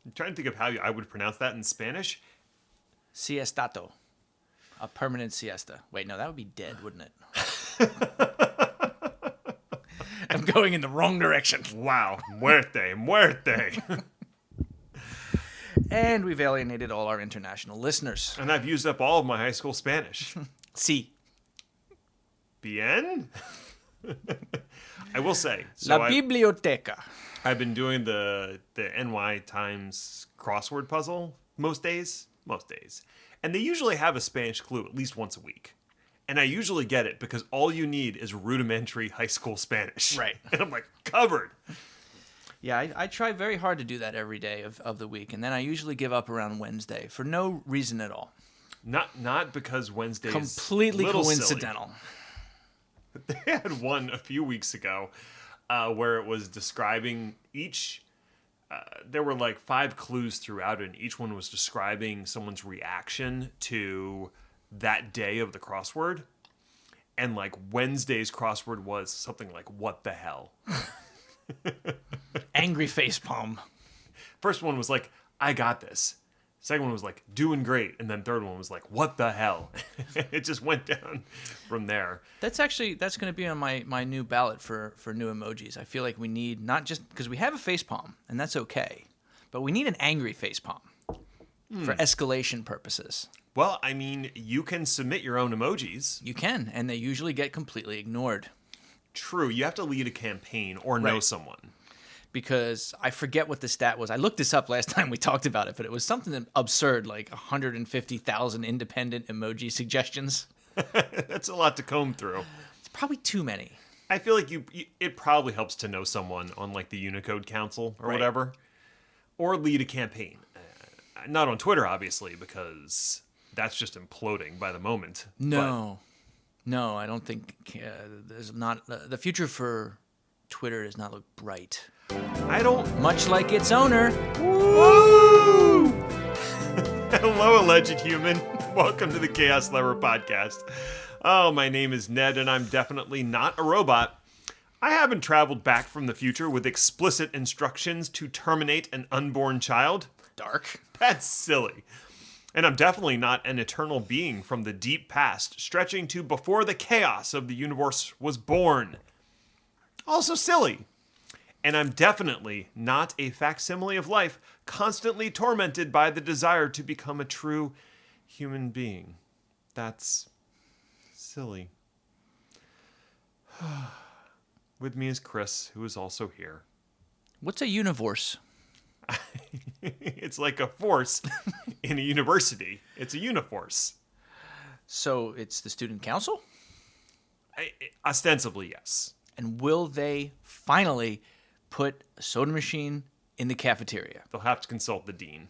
I'm trying to think of how I would pronounce that in Spanish. Siestato. A permanent siesta. Wait, no, that would be dead, wouldn't it? I'm going in the wrong direction. Wow. Muerte. And we've alienated all our international listeners. And I've used up all of my high school Spanish. Si. Bien? I will say. La biblioteca. I've been doing the NY Times crossword puzzle most days. And they usually have a Spanish clue at least once a week. And I usually get it because all you need is rudimentary high school Spanish. Right. And I'm like, covered. Yeah, I try very hard to do that every day of the week. And then I usually give up around Wednesday for no reason at all. Not because Wednesday is completely coincidental. Silly. They had one a few weeks ago where it was describing each... there were like 5 clues throughout it, and each one was describing someone's reaction to that day of the crossword. And like Wednesday's crossword was something like, what the hell? Angry facepalm. First one was like, I got this. Second one was like, doing great. And then third one was like, what the hell? It just went down from there. That's going to be on my new ballot for new emojis. I feel like we need, not just because we have a facepalm, and that's okay, but we need an angry facepalm for escalation purposes. Well, I mean, you can submit your own emojis. You can, and they usually get completely ignored. True. You have to lead a campaign or know someone. Because I forget what the stat was. I looked this up last time we talked about it, but it was something absurd, like 150,000 independent emoji suggestions. That's a lot to comb through. It's probably too many. I feel like it probably helps to know someone on like the Unicode Council or whatever. Or lead a campaign. Not on Twitter, obviously, because that's just imploding by the moment. No, I don't think there's not. The future for Twitter does not look bright. I don't... Much like its owner. Woo! Hello, alleged human. Welcome to the Chaos Lever Podcast. Oh, my name is Ned, and I'm definitely not a robot. I haven't traveled back from the future with explicit instructions to terminate an unborn child. Dark. That's silly. And I'm definitely not an eternal being from the deep past, stretching to before the chaos of the universe was born. Also silly. And I'm definitely not a facsimile of life, constantly tormented by the desire to become a true human being. That's silly. With me is Chris, who is also here. What's a universe? It's like a force in a university. It's a uniforce. So it's the student council? Ostensibly, yes. And will they finally put a soda machine in the cafeteria? They'll have to consult the dean.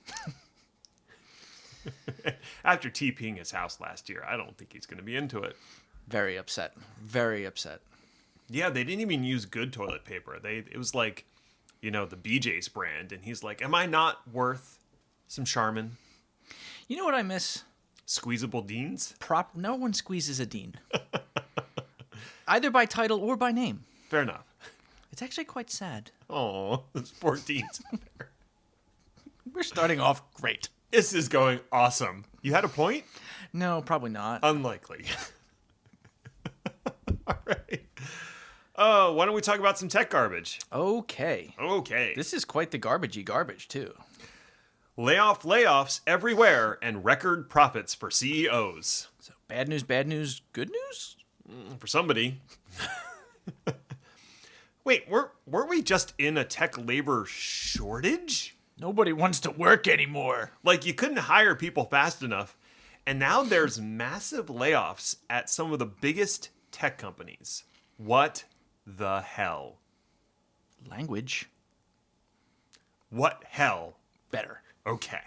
After TPing his house last year, I don't think he's going to be into it. Very upset. Very upset. Yeah, they didn't even use good toilet paper. It was like, the BJ's brand. And he's like, am I not worth some Charmin? You know what I miss? Squeezable Deans? No one squeezes a dean. Either by title or by name. Fair enough. It's actually quite sad. Oh, those poor deans. We're starting off great. This is going awesome. You had a point? No, probably not. Unlikely. All right. Oh, why don't we talk about some tech garbage? Okay. This is quite the garbagey garbage, too. Layoffs everywhere and record profits for CEOs. So bad news, good news? For somebody. Wait, weren't we just in a tech labor shortage? Nobody wants to work anymore. Like, you couldn't hire people fast enough. And now there's massive layoffs at some of the biggest tech companies. What the hell? Language. What hell? Better. Okay.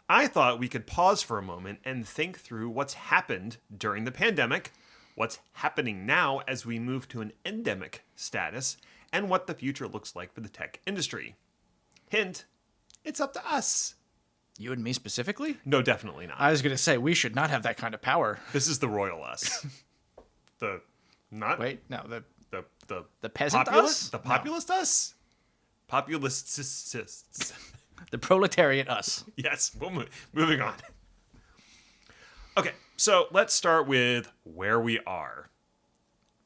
I thought we could pause for a moment and think through what's happened during the pandemic, what's happening now as we move to an endemic status, and what the future looks like for the tech industry. Hint, it's up to us. You and me specifically? No, definitely not. I was going to say, we should not have that kind of power. This is the royal us. The peasant populist? us? The populist us? Populists. The proletariat us. Yes, moving on. Okay, so let's start with where we are.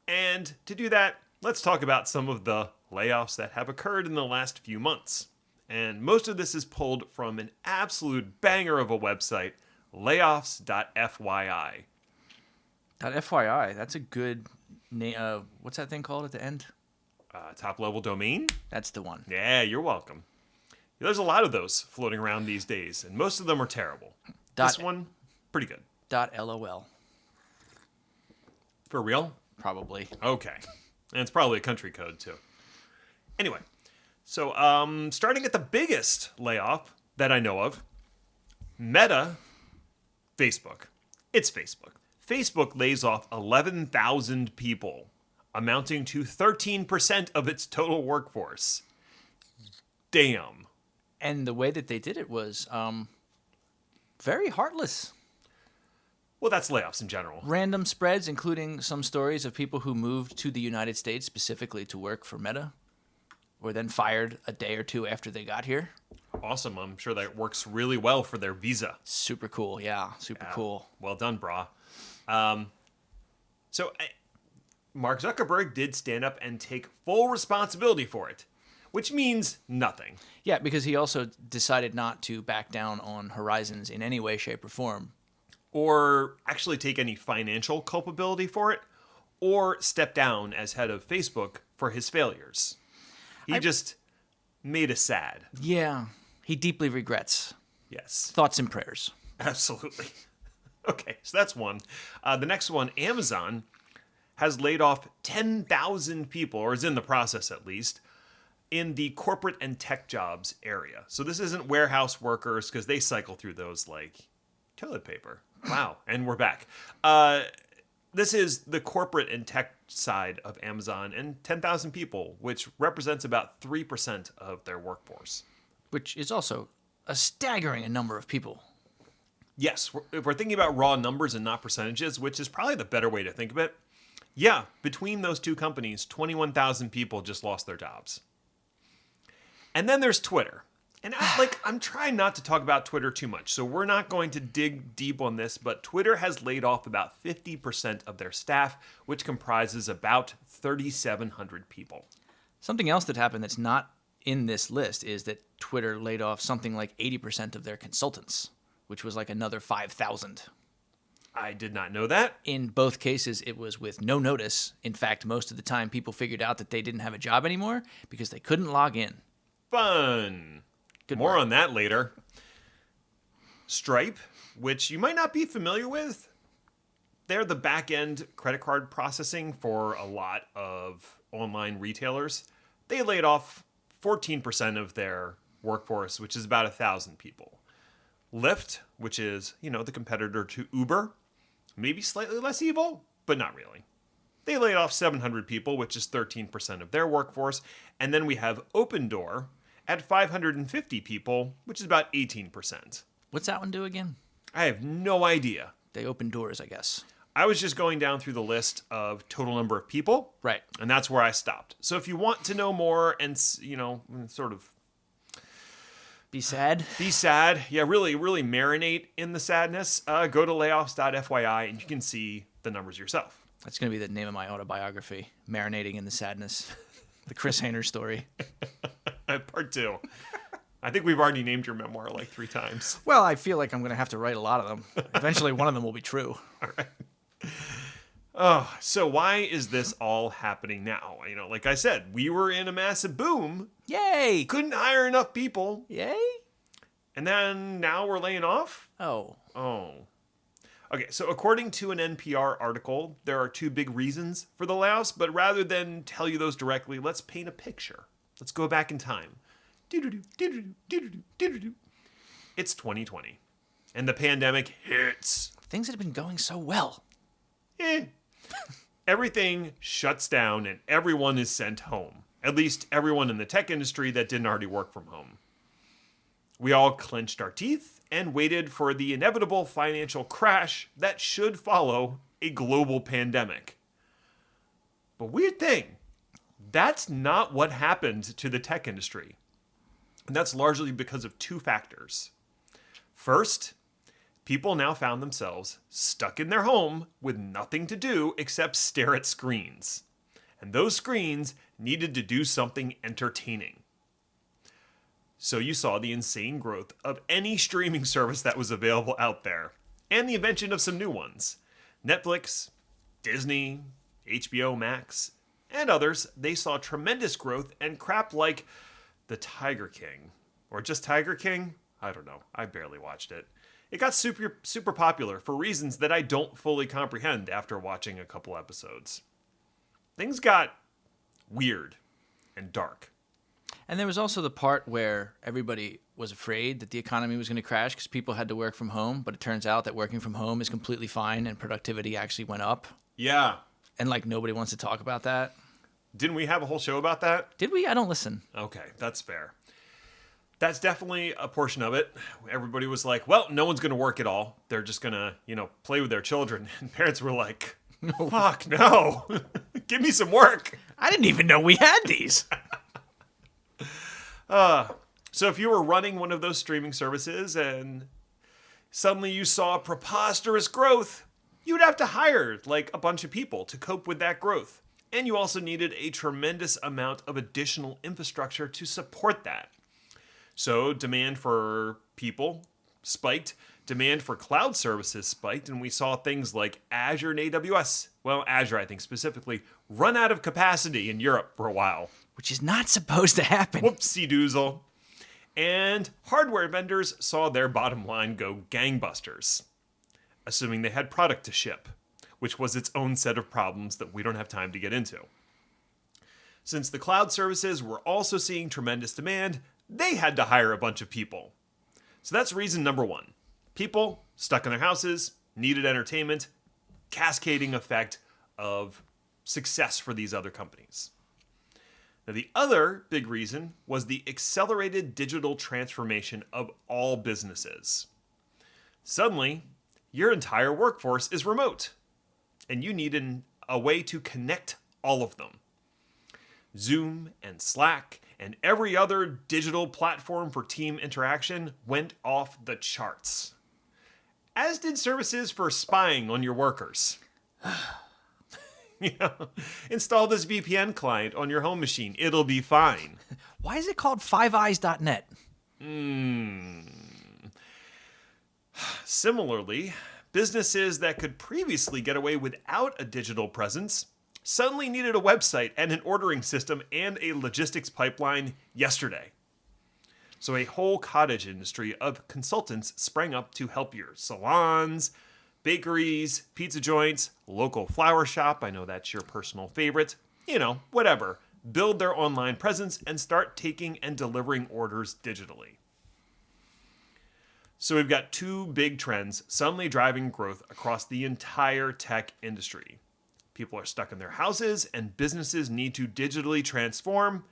And to do that, let's talk about some of the layoffs that have occurred in the last few months. And most of this is pulled from an absolute banger of a website, layoffs.fyi. .fyi, that's a good name. What's that thing called at the end? Top level domain? That's the one. Yeah, you're welcome. There's a lot of those floating around these days, and most of them are terrible. This one, pretty good. .lol. For real? Probably. Okay. And it's probably a country code, too. Anyway, so starting at the biggest layoff that I know of, Meta, Facebook. It's Facebook. Facebook lays off 11,000 people, amounting to 13% of its total workforce. Damn. And the way that they did it was very heartless. Well, that's layoffs in general. Random spreads, including some stories of people who moved to the United States specifically to work for Meta, were then fired a day or two after they got here. Awesome. I'm sure that works really well for their visa. Super cool. Yeah, super cool. Well done, brah. So Mark Zuckerberg did stand up and take full responsibility for it, which means nothing. Yeah, because he also decided not to back down on Horizons in any way, shape, or form. Or actually take any financial culpability for it, or step down as head of Facebook for his failures. He just made us sad. Yeah, he deeply regrets. Yes. Thoughts and prayers. Absolutely. Okay, so that's one. The next one, Amazon, has laid off 10,000 people, or is in the process at least, in the corporate and tech jobs area. So this isn't warehouse workers, because they cycle through those like toilet paper. Wow, and we're back. This is the corporate and tech side of Amazon, and 10,000 people, which represents about 3% of their workforce. Which is also a staggering number of people. Yes, if we're thinking about raw numbers and not percentages, which is probably the better way to think of it, yeah, between those two companies, 21,000 people just lost their jobs. And then there's Twitter. And I'm trying not to talk about Twitter too much, so we're not going to dig deep on this, but Twitter has laid off about 50% of their staff, which comprises about 3,700 people. Something else that happened that's not in this list is that Twitter laid off something like 80% of their consultants, which was like another 5,000. I did not know that. In both cases, it was with no notice. In fact, most of the time, people figured out that they didn't have a job anymore because they couldn't log in. Fun. Good More work. on that later. Stripe, which you might not be familiar with, they're the back-end credit card processing for a lot of online retailers. They laid off 14% of their workforce, which is about 1,000 people. Lyft, which is, the competitor to Uber, maybe slightly less evil, but not really. They laid off 700 people, which is 13% of their workforce. And then we have Open Door at 550 people, which is about 18%. What's that one do again? I have no idea. They open doors, I guess. I was just going down through the list of total number of people. Right. And that's where I stopped. So if you want to know more and, sort of be sad. Yeah, really, really marinate in the sadness, go to layoffs.fyi and you can see the numbers yourself. That's going to be the name of my autobiography, Marinating in the Sadness. The Chris Hayner story. Part 2. I think we've already named your memoir like 3 times. Well, I feel like I'm going to have to write a lot of them. Eventually, one of them will be true. All right. Oh, so why is this all happening now? Like I said, we were in a massive boom. Yay! Couldn't hire enough people. Yay? And then now we're laying off? Oh. Okay, so according to an NPR article, there are 2 big reasons for the layoffs, but rather than tell you those directly, let's paint a picture. Let's go back in time. It's 2020, and the pandemic hits. Things had been going so well. Everything shuts down and everyone is sent home. At least everyone in the tech industry that didn't already work from home. We all clenched our teeth and waited for the inevitable financial crash that should follow a global pandemic. But weird thing, that's not what happened to the tech industry. And that's largely because of two factors. First, people now found themselves stuck in their home with nothing to do except stare at screens. And those screens needed to do something entertaining. So you saw the insane growth of any streaming service that was available out there, and the invention of some new ones. Netflix, Disney, HBO Max, and others, they saw tremendous growth, and crap like The Tiger King. Or just Tiger King? I don't know. I barely watched it. It got super popular for reasons that I don't fully comprehend after watching a couple episodes. Things got weird and dark. And there was also the part where everybody was afraid that the economy was going to crash because people had to work from home, but it turns out that working from home is completely fine and productivity actually went up. Yeah. And like nobody wants to talk about that. Didn't we have a whole show about that? Did we? I don't listen. Okay, that's fair. That's definitely a portion of it. Everybody was like, well, no one's going to work at all. They're just going to, play with their children. And parents were like, fuck, no. Give me some work. I didn't even know we had these. So if you were running one of those streaming services and suddenly you saw preposterous growth, you would have to hire like a bunch of people to cope with that growth. And you also needed a tremendous amount of additional infrastructure to support that. So demand for people spiked, demand for cloud services spiked, and we saw things like Azure and AWS, well, Azure I think specifically, run out of capacity in Europe for a while. Which is not supposed to happen. Whoopsie doozle. And hardware vendors saw their bottom line go gangbusters, assuming they had product to ship, which was its own set of problems that we don't have time to get into. Since the cloud services were also seeing tremendous demand, they had to hire a bunch of people. So that's reason number one. People stuck in their houses, needed entertainment, cascading effect of success for these other companies. Now, the other big reason was the accelerated digital transformation of all businesses. Suddenly, your entire workforce is remote, and you need a way to connect all of them. Zoom and Slack and every other digital platform for team interaction went off the charts. As did services for spying on your workers. Install this VPN client on your home machine. It'll be fine. Why is it called fiveeyes.net? Similarly, businesses that could previously get away without a digital presence suddenly needed a website and an ordering system and a logistics pipeline yesterday. So a whole cottage industry of consultants sprang up to help your salons, bakeries, pizza joints, local flower shop, I know that's your personal favorite, whatever, build their online presence and start taking and delivering orders digitally. So we've got two big trends suddenly driving growth across the entire tech industry. People are stuck in their houses and businesses need to digitally transform.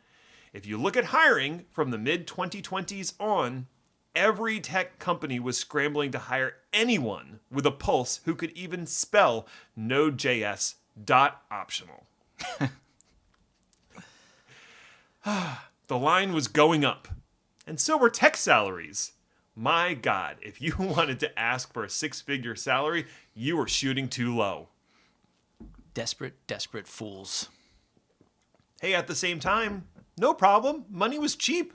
If you look at hiring from the mid-2020s on, every tech company was scrambling to hire anyone with a pulse who could even spell Node.js .optional. The line was going up, and so were tech salaries. My God, if you wanted to ask for a six-figure salary, you were shooting too low. Desperate, desperate fools. Hey, at the same time, no problem. Money was cheap.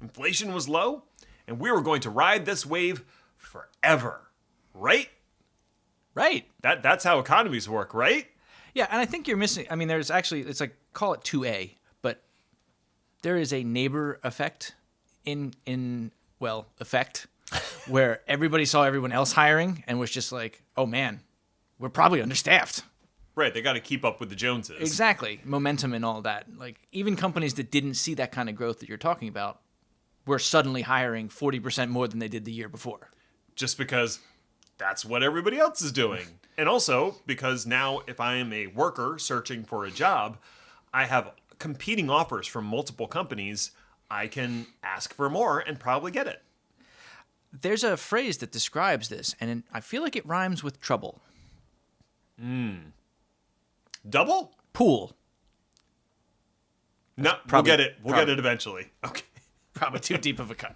Inflation was low. And we were going to ride this wave forever. Right? Right. That's how economies work, right? Yeah, and I think you're missing... I mean, there's actually... It's like, call it 2A, but there is a neighbor effect effect, where everybody saw everyone else hiring and was just like, oh man, we're probably understaffed. Right, they got to keep up with the Joneses. Exactly. Momentum and all that. Like, even companies that didn't see that kind of growth that you're talking about were suddenly hiring 40% more than they did the year before. Just because that's what everybody else is doing. And also because now if I am a worker searching for a job, I have competing offers from multiple companies. I can ask for more and probably get it. There's a phrase that describes this, and I feel like it rhymes with trouble. Double? Pool. No, we'll get it. We'll get it eventually. Okay. Probably too deep of a cut.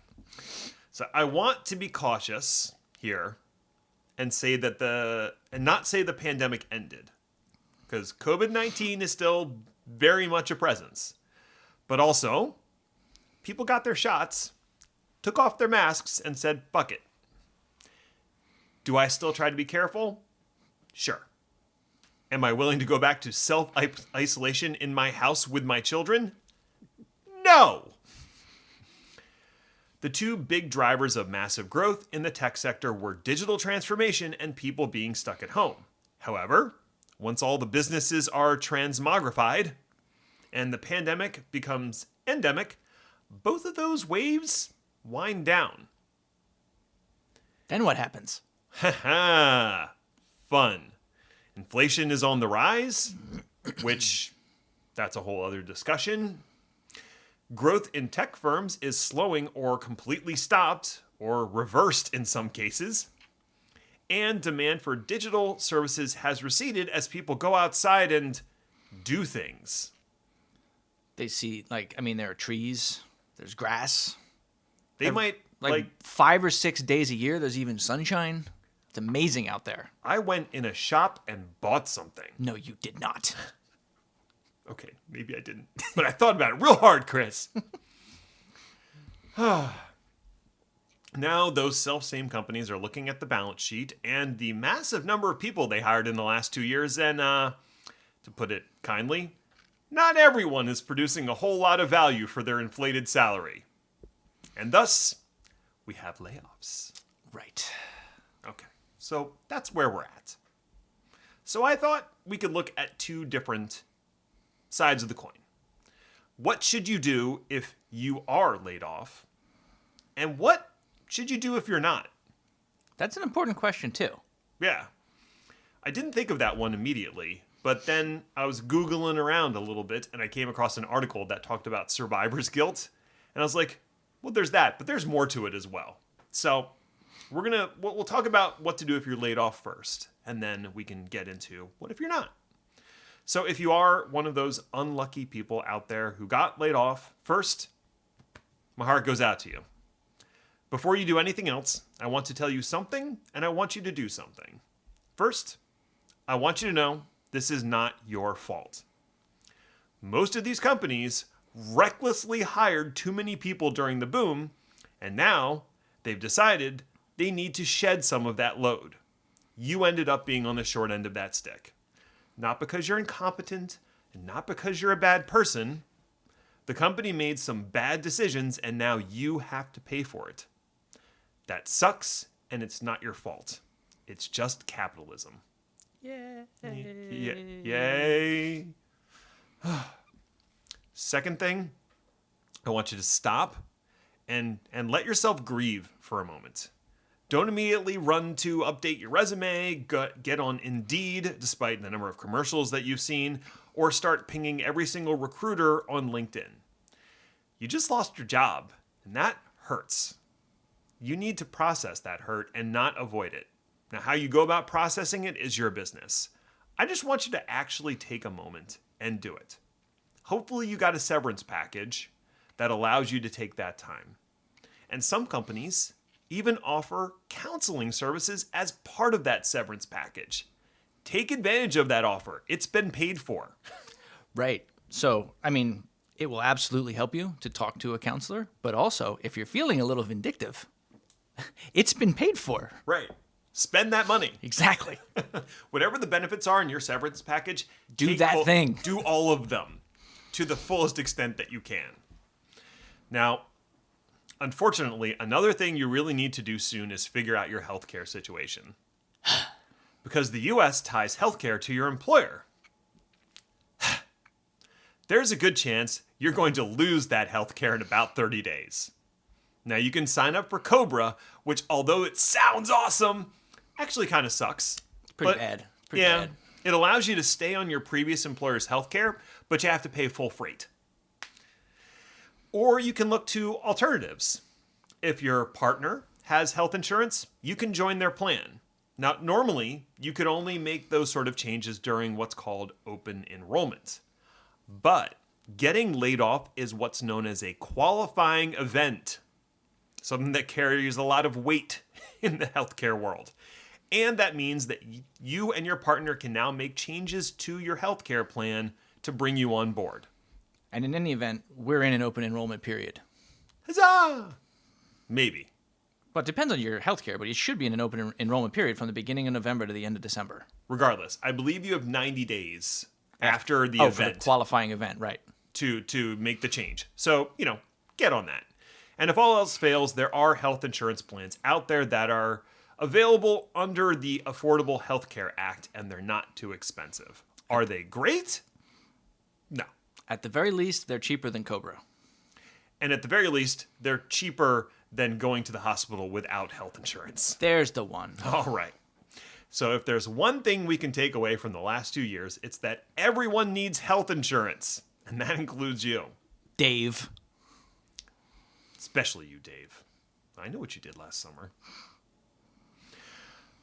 So I want to be cautious here and say not say the pandemic ended, because COVID-19 is still very much a presence. But also, people got their shots, took off their masks, and said, "Fuck it." Do I still try to be careful? Sure. Am I willing to go back to self-isolation in my house with my children? No. The two big drivers of massive growth in the tech sector were digital transformation and people being stuck at home. However, once all the businesses are transmogrified and the pandemic becomes endemic, both of those waves wind down. Then what happens? Haha, fun. Inflation is on the rise, which that's a whole other discussion. Growth in tech firms is slowing or completely stopped or reversed in some cases. And demand for digital services has receded as people go outside and do things. They see, there are trees, there's grass. They might, 5 or 6 days a year, there's even sunshine. It's amazing out there. I went in a shop and bought something. No, you did not. Okay, maybe I didn't. But I thought about it real hard, Chris. Now, those self-same companies are looking at the balance sheet and the massive number of people they hired in the last 2 years, and, to put it kindly, not everyone is producing a whole lot of value for their inflated salary. And thus, we have layoffs. Right. Okay, so that's where we're at. So I thought we could look at two different sides of the coin. What should you do if you are laid off? And what should you do if you're not? That's an important question, too. Yeah. I didn't think of that one immediately, but then I was Googling around a little bit and I came across an article that talked about survivor's guilt. And I was like, well, there's that, but there's more to it as well. So we'll talk about what to do if you're laid off first, and then we can get into what if you're not. So if you are one of those unlucky people out there who got laid off, first, my heart goes out to you. Before you do anything else, I want to tell you something, and I want you to do something. First, I want you to know this is not your fault. Most of these companies recklessly hired too many people during the boom, and now they've decided they need to shed some of that load. You ended up being on the short end of that stick. Not because you're incompetent, and not because you're a bad person. The company made some bad decisions, and now you have to pay for it. That sucks, and it's not your fault. It's just capitalism. Yay. Yay. Second thing, I want you to stop and let yourself grieve for a moment. Don't immediately run to update your resume, get on Indeed, despite the number of commercials that you've seen, or start pinging every single recruiter on LinkedIn. You just lost your job, and that hurts. You need to process that hurt and not avoid it. Now, how you go about processing it is your business. I just want you to actually take a moment and do it. Hopefully you got a severance package that allows you to take that time. And some companies even offer counseling services as part of that severance package. Take advantage of that offer. It's been paid for. Right. So, it will absolutely help you to talk to a counselor, but also, if you're feeling a little vindictive, it's been paid for. Right. Spend that money. Exactly. Whatever the benefits are in your severance package, do that thing. Do all of them to the fullest extent that you can. Now, unfortunately, another thing you really need to do soon is figure out your healthcare situation. Because the U.S. ties healthcare to your employer. There's a good chance you're going to lose that healthcare in about 30 days. Now, you can sign up for Cobra, which, although it sounds awesome, actually kind of sucks. It's pretty bad. Bad. It allows you to stay on your previous employer's healthcare, but you have to pay full freight. Or you can look to alternatives. If your partner has health insurance, you can join their plan. Now, normally, you could only make those sort of changes during what's called open enrollment. But Getting laid off is what's known as a qualifying event, something that carries a lot of weight in the healthcare world. And that means that you and your partner can now make changes to your healthcare plan to bring you on board. And in any event, we're in an open enrollment period. Huzzah! Maybe. Well, it depends on your healthcare, but it should be in an open enrollment period from the beginning of November to the end of December. Regardless, I believe you have 90 days after the for event the qualifying event, right? to make the change. So, get on that. And if all else fails, there are health insurance plans out there that are available under the Affordable Health Care Act, and they're not too expensive. Are they great? No. At the very least, they're cheaper than Cobra. And at the very least, they're cheaper than going to the hospital without health insurance. There's the one. All right. So if there's one thing we can take away from the last 2 years, it's that everyone needs health insurance. And that includes you. Dave. Especially you, Dave. I know what you did last summer.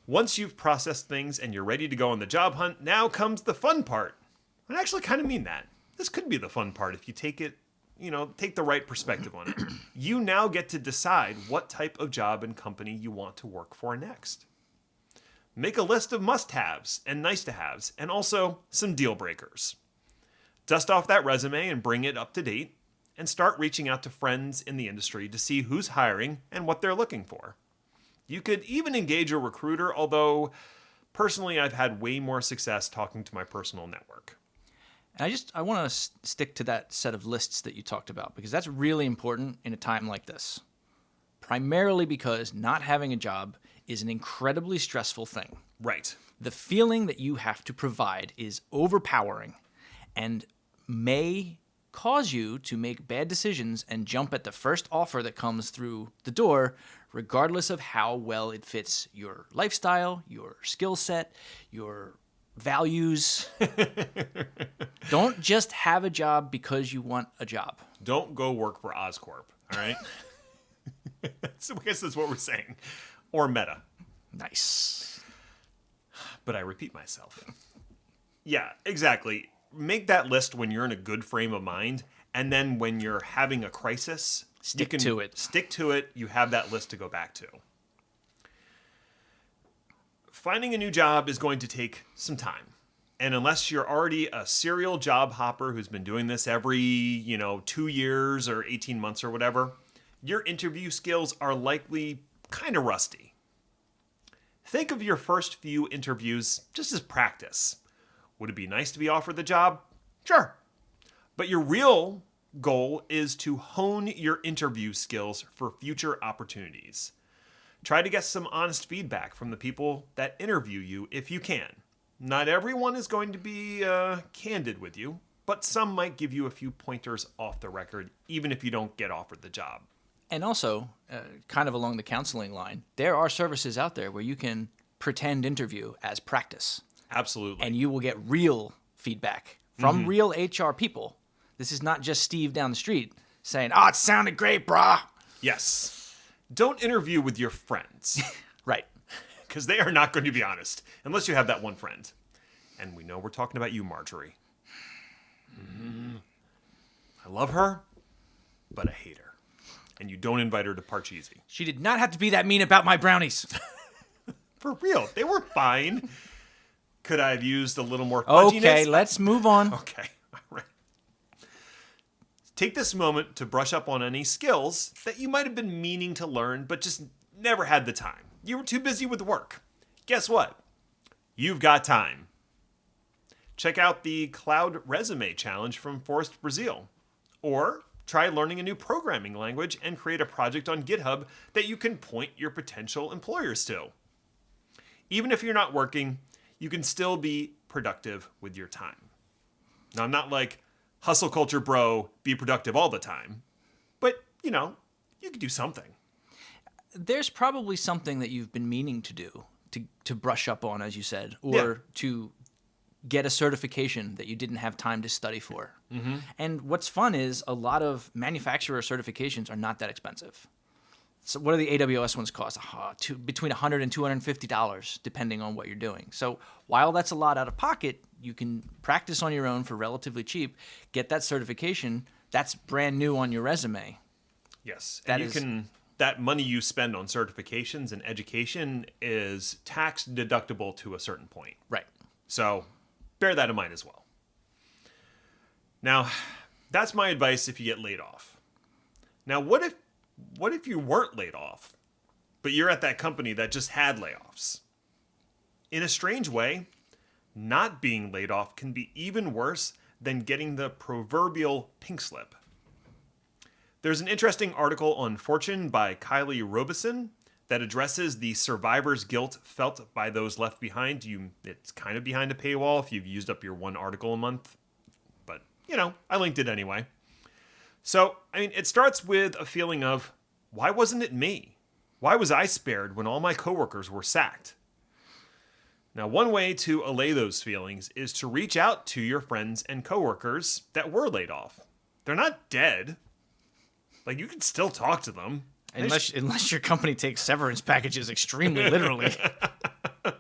Once you've processed things and you're ready to go on the job hunt, now comes the fun part. I actually kind of mean that. This could be the fun part if you take it, take the right perspective on it. You now get to decide what type of job and company you want to work for next. Make a list of must-haves and nice-to-haves, and also some deal breakers. Dust off that resume and bring it up to date, and start reaching out to friends in the industry to see who's hiring and what they're looking for. You could even engage a recruiter, although personally I've had way more success talking to my personal network. And I want to stick to that set of lists that you talked about, because that's really important in a time like this. Primarily because not having a job is an incredibly stressful thing. Right. The feeling that you have to provide is overpowering and may cause you to make bad decisions and jump at the first offer that comes through the door, regardless of how well it fits your lifestyle, your skill set, your values. Don't just have a job because you want a job. Don't go work for Oscorp, all right? So I guess that's what we're saying. Or Meta. Nice. But I repeat myself. Yeah, exactly. Make that list when you're in a good frame of mind, and then when you're having a crisis, Stick to it. Stick to it. You have that list to go back to. Finding a new job is going to take some time. And unless you're already a serial job hopper who's been doing this every, 2 years or 18 months or whatever, your interview skills are likely kind of rusty. Think of your first few interviews just as practice. Would it be nice to be offered the job? Sure. But your real goal is to hone your interview skills for future opportunities. Try to get some honest feedback from the people that interview you if you can. Not everyone is going to be candid with you, but some might give you a few pointers off the record, even if you don't get offered the job. And also, kind of along the counseling line, there are services out there where you can pretend interview as practice. Absolutely. And you will get real feedback from real HR people. This is not just Steve down the street saying, "Oh, it sounded great, brah." Yes. Don't interview with your friends. Right. Because they are not going to be honest, unless you have that one friend. And we know we're talking about you, Marjorie. I love her, but I hate her. And you don't invite her to Parcheesi. She did not have to be that mean about my brownies. For real, they were fine. Could I have used a little more fudginess? Okay, let's move on. Okay, all right. Take this moment to brush up on any skills that you might have been meaning to learn, but just never had the time. You were too busy with work. Guess what? You've got time. Check out the Cloud Resume Challenge from Forrest Brazil. Or try learning a new programming language and create a project on GitHub that you can point your potential employers to. Even if you're not working, you can still be productive with your time. Now, I'm not like, hustle culture bro, be productive all the time. But, you can do something. There's probably something that you've been meaning to do, to brush up on, as you said, or to get a certification that you didn't have time to study for. And what's fun is a lot of manufacturer certifications are not that expensive. So what do the AWS ones cost? Between $100 and $250, depending on what you're doing. So while that's a lot out of pocket, you can practice on your own for relatively cheap, get that certification. That's brand new on your resume. Yes. That money you spend on certifications and education is tax deductible to a certain point. Right. So bear that in mind as well. Now, that's my advice if you get laid off. Now, what if you weren't laid off, but you're at that company that just had layoffs? In a strange way, not being laid off can be even worse than getting the proverbial pink slip. There's an interesting article on Fortune by Kylie Robeson that addresses the survivor's guilt felt by those left behind. It's kind of behind a paywall if you've used up your one article a month. But, I linked it anyway. So, it starts with a feeling of, why wasn't it me? Why was I spared when all my coworkers were sacked? Now, one way to allay those feelings is to reach out to your friends and coworkers that were laid off. They're not dead. You can still talk to them. Unless your company takes severance packages extremely literally. Yeah,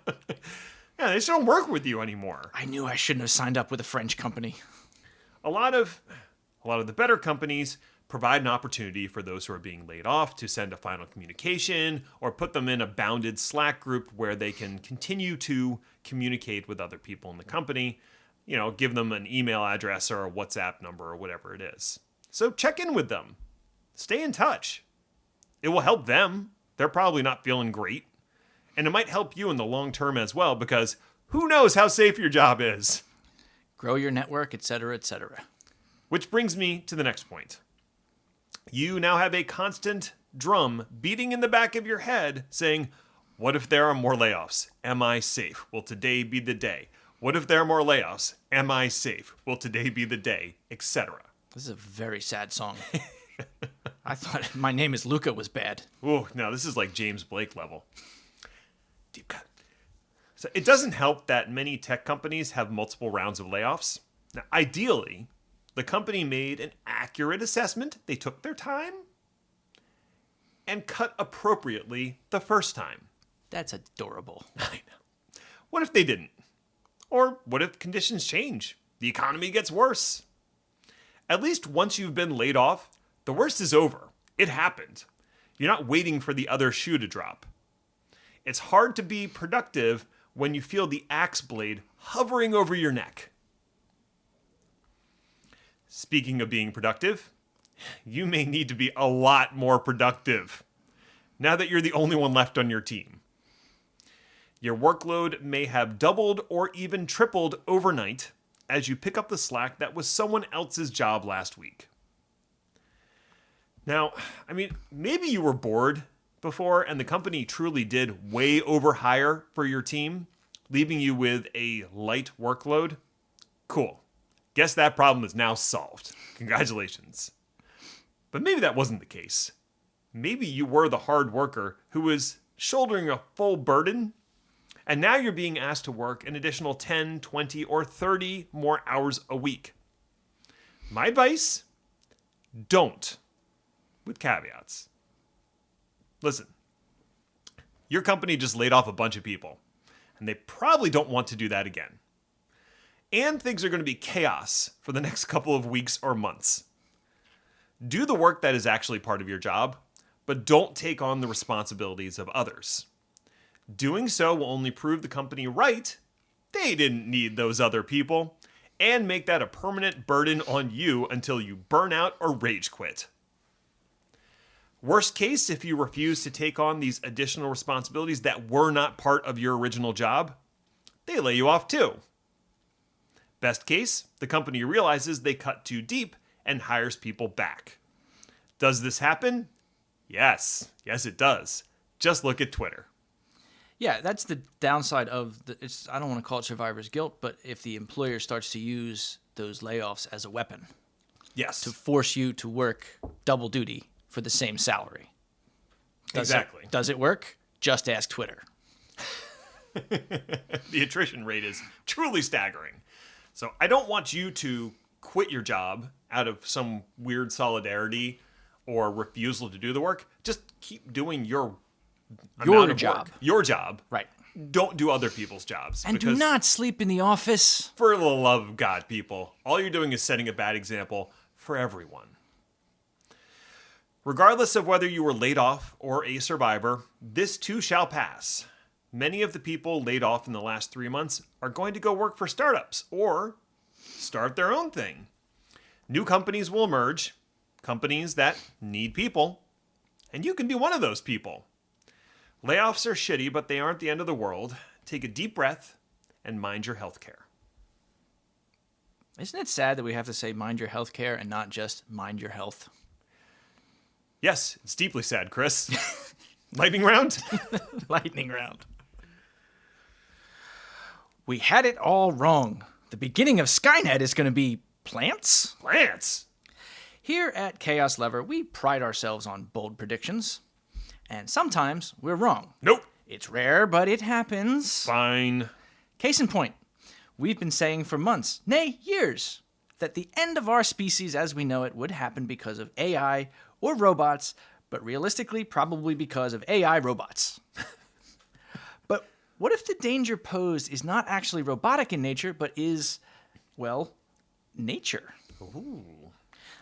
they just don't work with you anymore. I knew I shouldn't have signed up with a French company. A lot of the better companies provide an opportunity for those who are being laid off to send a final communication or put them in a bounded Slack group where they can continue to communicate with other people in the company. Give them an email address or a WhatsApp number or whatever it is. So check in with them. Stay in touch. It will help them. They're probably not feeling great. And it might help you in the long term as well, because who knows how safe your job is. Grow your network, etc., etc. Which brings me to the next point. You now have a constant drum beating in the back of your head saying, what if there are more layoffs? Am I safe? Will today be the day? What if there are more layoffs? Am I safe? Will today be the day? Etc. This is a very sad song. I thought My Name is Luca was bad. Oh, no, this is like James Blake level. Deep cut. So it doesn't help that many tech companies have multiple rounds of layoffs. Now, ideally, the company made an accurate assessment, they took their time, and cut appropriately the first time. That's adorable. I know. What if they didn't? Or what if conditions change? The economy gets worse. At least once you've been laid off, the worst is over. It happened. You're not waiting for the other shoe to drop. It's hard to be productive when you feel the axe blade hovering over your neck. Speaking of being productive, you may need to be a lot more productive now that you're the only one left on your team. Your workload may have doubled or even tripled overnight as you pick up the slack that was someone else's job last week. Now, maybe you were bored before and the company truly did way overhire for your team, leaving you with a light workload. Cool. Guess that problem is now solved. Congratulations. But maybe that wasn't the case. Maybe you were the hard worker who was shouldering a full burden, and now you're being asked to work an additional 10, 20, or 30 more hours a week. My advice? Don't. With caveats. Listen, your company just laid off a bunch of people, and they probably don't want to do that again. And things are going to be chaos for the next couple of weeks or months. Do the work that is actually part of your job, but don't take on the responsibilities of others. Doing so will only prove the company right. They didn't need those other people, and make that a permanent burden on you until you burn out or rage quit. Worst case, if you refuse to take on these additional responsibilities that were not part of your original job, they lay you off too. Best case, the company realizes they cut too deep and hires people back. Does this happen? Yes. Yes, it does. Just look at Twitter. Yeah, that's the downside of I don't want to call it survivor's guilt, but if the employer starts to use those layoffs as a weapon. Yes. To force you to work double duty for the same salary. Exactly. Does it work? Just ask Twitter. The attrition rate is truly staggering. So I don't want you to quit your job out of some weird solidarity or refusal to do the work, just keep doing your job. Your job. Right. Don't do other people's jobs. And do not sleep in the office. For the love of God, people, all you're doing is setting a bad example for everyone. Regardless of whether you were laid off or a survivor, this too shall pass. Many of the people laid off in the last 3 months are going to go work for startups or start their own thing. New companies will emerge, companies that need people, and you can be one of those people. Layoffs are shitty, but they aren't the end of the world. Take a deep breath and mind your health care. Isn't it sad that we have to say mind your health care and not just mind your health? Yes, it's deeply sad, Chris. Lightning round? Lightning round. We had it all wrong. The beginning of Skynet is going to be plants? Plants! Here at Chaos Lever, we pride ourselves on bold predictions. And sometimes we're wrong. Nope. It's rare, but it happens. Fine. Case in point, we've been saying for months, nay, years, that the end of our species as we know it would happen because of AI or robots, but realistically, probably because of AI robots. But what if the danger posed is not actually robotic in nature, but is, well, nature? Ooh.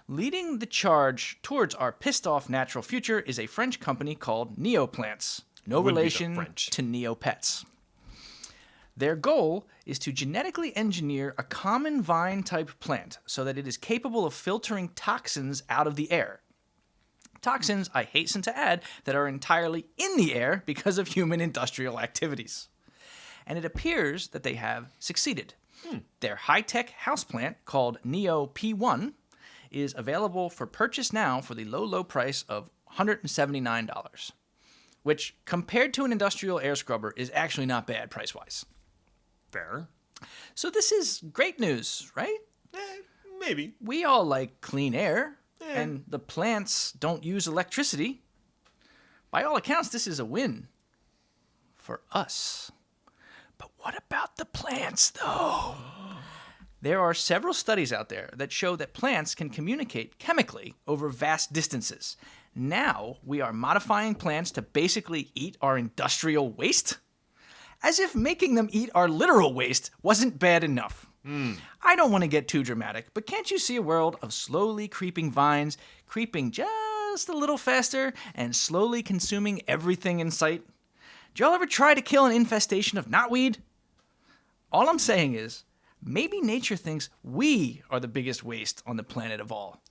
Leading the charge towards our pissed-off natural future is a French company called Neoplants. No relation to Neopets. Their goal is to genetically engineer a common vine-type plant so that it is capable of filtering toxins out of the air. Toxins, I hasten to add, that are entirely in the air because of human industrial activities. And it appears that they have succeeded. Their high-tech houseplant, called Neo P1, is available for purchase now for the low, low price of $179, which, compared to an industrial air scrubber, is actually not bad price-wise. Fair. So this is great news, right? Maybe. We all like clean air, and the plants don't use electricity. By all accounts, this is a win for us. But what about the plants, though? There are several studies out there that show that plants can communicate chemically over vast distances. Now we are modifying plants to basically eat our industrial waste? As if making them eat our literal waste wasn't bad enough. I don't want to get too dramatic, but can't you see a world of slowly creeping vines, creeping just a little faster, and slowly consuming everything in sight? Did y'all ever try to kill an infestation of knotweed? All I'm saying is, maybe nature thinks we are the biggest waste on the planet of all.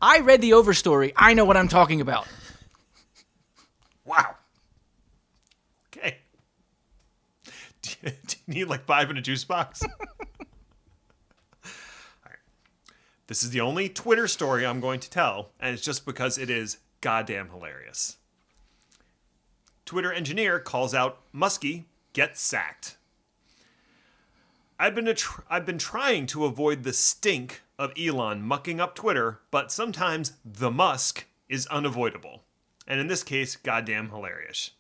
I read the Overstory. I know what I'm talking about. Wow. Okay. Do you need like 5 in a juice box? This is the only Twitter story I'm going to tell, and it's just because it is goddamn hilarious. Twitter engineer calls out Muskie gets sacked. I've been trying to avoid the stink of Elon mucking up Twitter, but sometimes the Musk is unavoidable. And in this case, goddamn hilarious.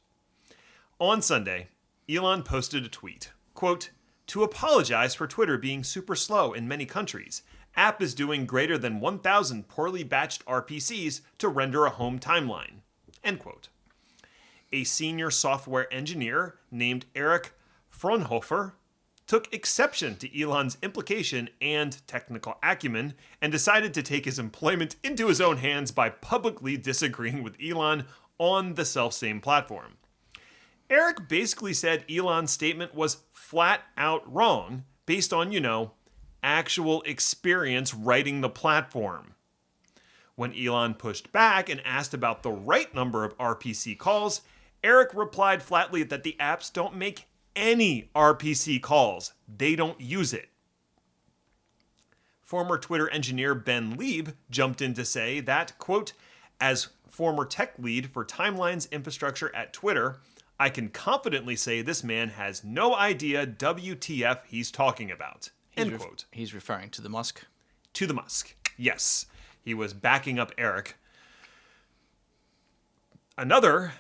On Sunday, Elon posted a tweet, quote, "To apologize for Twitter being super slow in many countries. App is doing greater than 1,000 poorly batched RPCs to render a home timeline." End quote. A senior software engineer named Eric Fraunhofer took exception to Elon's implication and technical acumen and decided to take his employment into his own hands by publicly disagreeing with Elon on the selfsame platform. Eric basically said Elon's statement was flat out wrong based on, actual experience writing the platform. When Elon pushed back and asked about the right number of RPC calls, Eric replied flatly that the apps don't make any RPC calls. They don't use it. Former Twitter engineer Ben Lieb jumped in to say that, quote, "As former tech lead for Timeline's infrastructure at Twitter, I can confidently say this man has no idea WTF he's talking about." End quote. He's referring to the Musk? To the Musk, yes. He was backing up Eric. Another,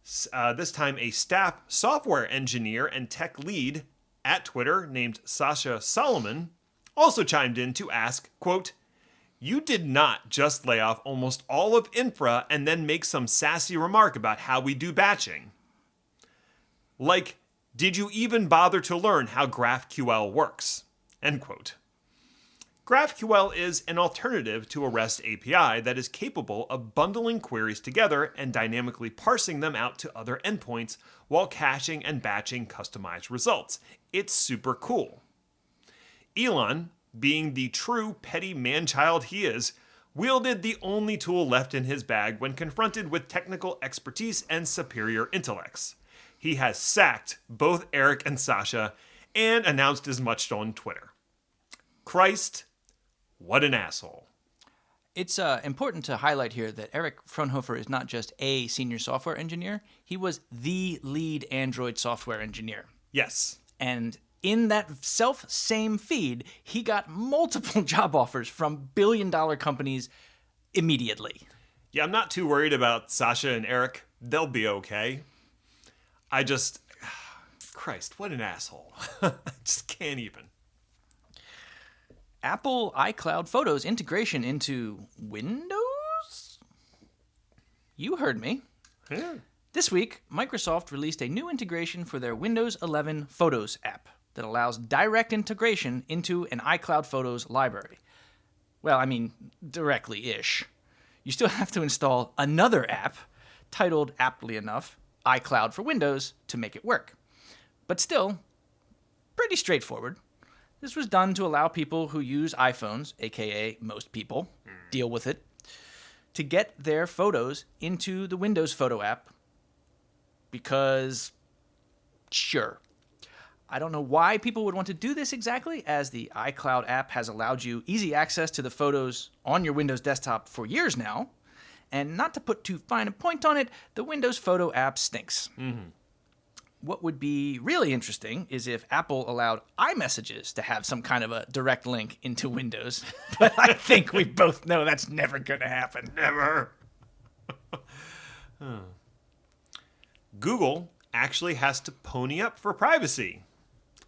this time a staff software engineer and tech lead at Twitter named Sasha Solomon, also chimed in to ask, quote, you did not just lay off almost all of infra and then make some sassy remark about how we do batching. Like, did you even bother to learn how GraphQL works? End quote. GraphQL is an alternative to a REST API that is capable of bundling queries together and dynamically parsing them out to other endpoints while caching and batching customized results. It's super cool. Elon, being the true petty man-child he is, wielded the only tool left in his bag when confronted with technical expertise and superior intellects. He has sacked both Eric and Sasha and announced as much on Twitter. Christ, what an asshole. It's important to highlight here that Eric Fraunhofer is not just a senior software engineer. He was the lead Android software engineer. Yes. And in that same feed, he got multiple job offers from billion-dollar companies immediately. Yeah, I'm not too worried about Sasha and Eric. They'll be okay. Christ, what an asshole. I just can't even. Apple iCloud Photos integration into Windows? You heard me. Yeah. This week, Microsoft released a new integration for their Windows 11 Photos app that allows direct integration into an iCloud Photos library. Well, I mean, directly-ish. You still have to install another app, titled, aptly enough, iCloud for Windows, to make it work. But still, pretty straightforward. This was done to allow people who use iPhones, aka most people, deal with it, to get their photos into the Windows Photo app because, sure. I don't know why people would want to do this exactly, as the iCloud app has allowed you easy access to the photos on your Windows desktop for years now. And not to put too fine a point on it, the Windows Photo app stinks. Mm-hmm. What would be really interesting is if Apple allowed iMessages to have some kind of a direct link into Windows. But I think we both know that's never going to happen. Never. Google actually has to pony up for privacy.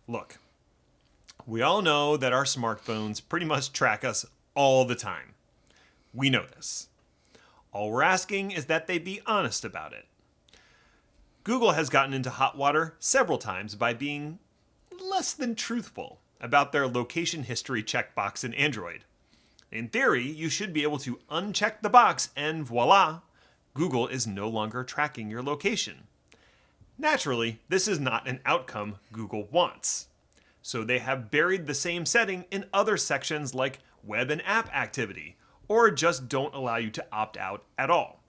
Look, we all know that our smartphones pretty much track us all the time. We know this. All we're asking is that they be honest about it. Google has gotten into hot water several times by being less than truthful about their location history checkbox in Android. In theory, you should be able to uncheck the box and voila, Google is no longer tracking your location. Naturally, this is not an outcome Google wants. So they have buried the same setting in other sections like web and app activity, or just don't allow you to opt out at all.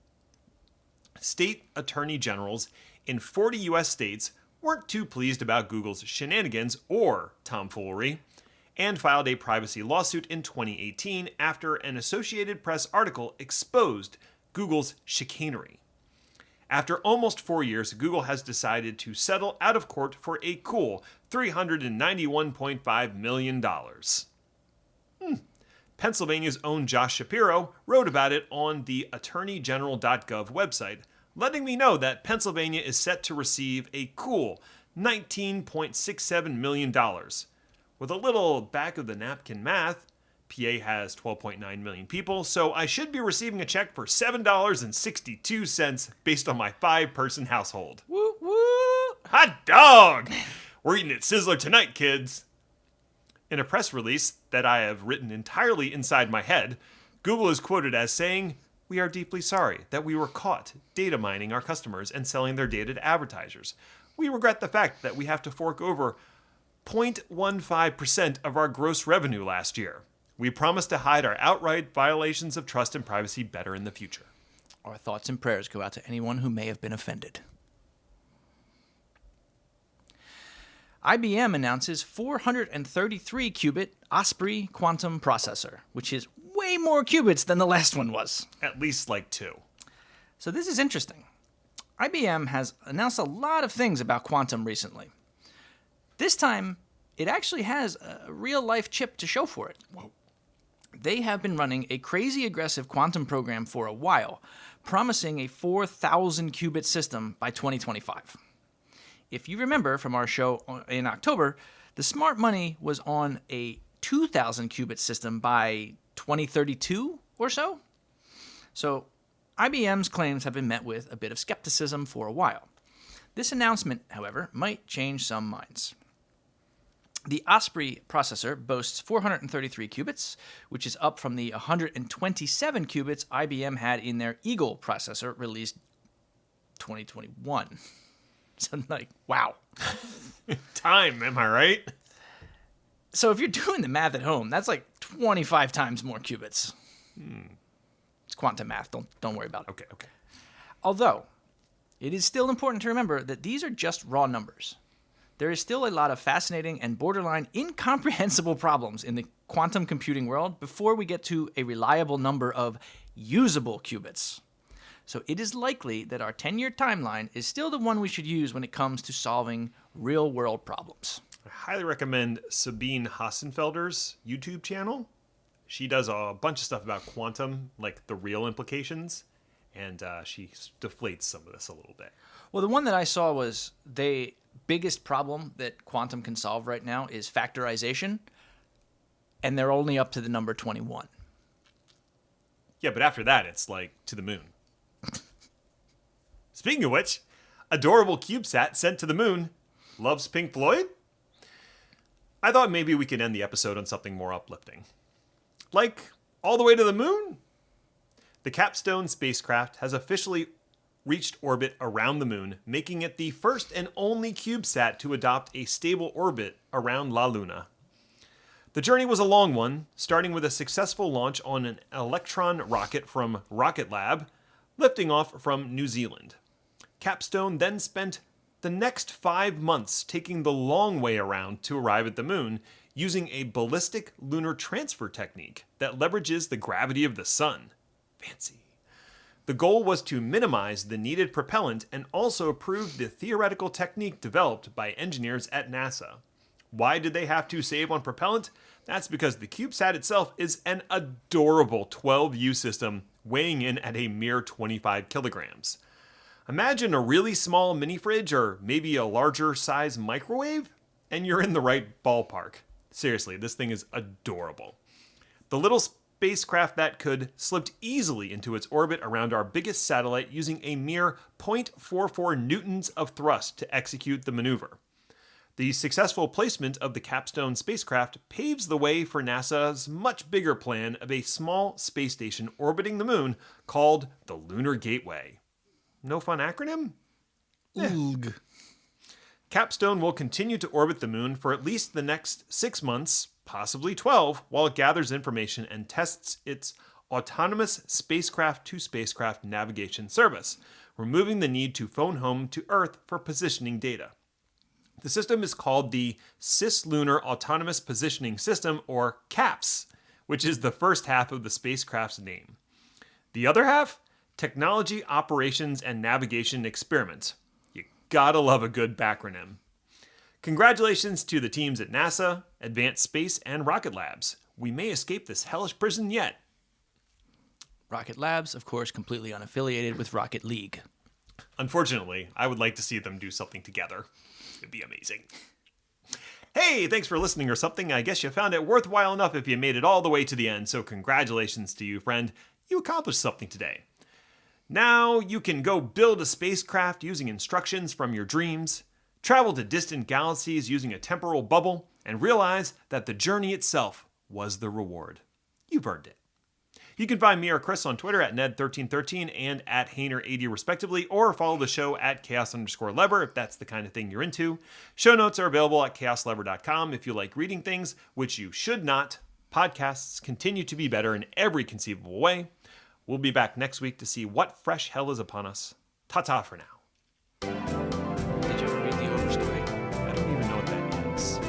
State attorney generals in 40 US states weren't too pleased about Google's shenanigans or tomfoolery, and filed a privacy lawsuit in 2018 after an Associated Press article exposed Google's chicanery. After almost 4 years, Google has decided to settle out of court for a cool $391.5 million. Pennsylvania's own Josh Shapiro wrote about it on the attorneygeneral.gov website, letting me know that Pennsylvania is set to receive a cool $19.67 million. With a little back-of-the-napkin math, PA has 12.9 million people, so I should be receiving a check for $7.62 based on my 5-person household. Woo woo! Hot dog! We're eating at Sizzler tonight, kids. In a press release that I have written entirely inside my head, Google is quoted as saying, "We are deeply sorry that we were caught data mining our customers and selling their data to advertisers. We regret the fact that we have to fork over 0.15% of our gross revenue last year. We promise to hide our outright violations of trust and privacy better in the future." Our thoughts and prayers go out to anyone who may have been offended. IBM announces 433-qubit Osprey quantum processor, which is way more qubits than the last one was. At least like 2. So this is interesting. IBM has announced a lot of things about quantum recently. This time, it actually has a real-life chip to show for it. Whoa. They have been running a crazy aggressive quantum program for a while, promising a 4,000 qubit system by 2025. If you remember from our show in October, the smart money was on a 2,000 qubit system by 2032 or so. So IBM's claims have been met with a bit of skepticism for a while. This announcement, however, might change some minds. The Osprey processor boasts 433 qubits, which is up from the 127 qubits IBM had in their Eagle processor released 2021. So, wow. Time, am I right? So if you're doing the math at home, that's 25 times more qubits. It's quantum math. Don't worry about it. Okay. Although, it is still important to remember that these are just raw numbers. There is still a lot of fascinating and borderline incomprehensible problems in the quantum computing world before we get to a reliable number of usable qubits. So it is likely that our 10-year timeline is still the one we should use when it comes to solving real-world problems. I highly recommend Sabine Hassenfelder's YouTube channel. She does a bunch of stuff about quantum, like the real implications, and she deflates some of this a little bit. Well, the one that I saw was the biggest problem that quantum can solve right now is factorization, and they're only up to the number 21. Yeah, but after that, it's to the moon. Speaking of which, adorable CubeSat sent to the moon. Loves Pink Floyd? I thought maybe we could end the episode on something more uplifting. All the way to the moon? The Capstone spacecraft has officially reached orbit around the moon, making it the first and only CubeSat to adopt a stable orbit around La Luna. The journey was a long one, starting with a successful launch on an Electron rocket from Rocket Lab, lifting off from New Zealand. Capstone then spent the next 5 months taking the long way around to arrive at the moon, using a ballistic lunar transfer technique that leverages the gravity of the sun. Fancy. The goal was to minimize the needed propellant and also prove the theoretical technique developed by engineers at NASA. Why did they have to save on propellant? That's because the CubeSat itself is an adorable 12U system weighing in at a mere 25 kilograms. Imagine a really small mini fridge or maybe a larger size microwave, and you're in the right ballpark. Seriously, this thing is adorable. The little spacecraft that could slipped easily into its orbit around our biggest satellite using a mere 0.44 newtons of thrust to execute the maneuver. The successful placement of the Capstone spacecraft paves the way for NASA's much bigger plan of a small space station orbiting the moon called the Lunar Gateway. No fun acronym? Oog. Capstone will continue to orbit the moon for at least the next 6 months, possibly 12, while it gathers information and tests its autonomous spacecraft-to-spacecraft navigation service, removing the need to phone home to Earth for positioning data. The system is called the Cislunar Autonomous Positioning System, or CAPS, which is the first half of the spacecraft's name. The other half? Technology, Operations, and Navigation Experiment. You gotta love a good backronym. Congratulations to the teams at NASA, Advanced Space, and Rocket Labs. We may escape this hellish prison yet. Rocket Labs, of course, completely unaffiliated with Rocket League. Unfortunately, I would like to see them do something together. It'd be amazing. Hey, thanks for listening or something. I guess you found it worthwhile enough if you made it all the way to the end, so congratulations to you, friend. You accomplished something today. Now you can go build a spacecraft using instructions from your dreams, travel to distant galaxies using a temporal bubble, and realize that the journey itself was the reward. You've earned it. You can find me or Chris on Twitter at Ned1313 and at Hainer80 respectively, or follow the show at Chaos_Lever if that's the kind of thing you're into. Show notes are available at chaoslever.com if you like reading things, which you should not. Podcasts continue to be better in every conceivable way. We'll be back next week to see what fresh hell is upon us. Ta-ta for now. Did you ever read the Overstory? I don't even know what that means.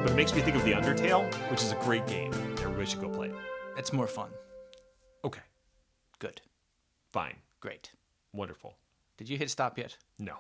But it makes me think of The Undertale, which is a great game. Everybody should go play it. It's more fun. Okay. Good. Fine. Great. Wonderful. Did you hit stop yet? No.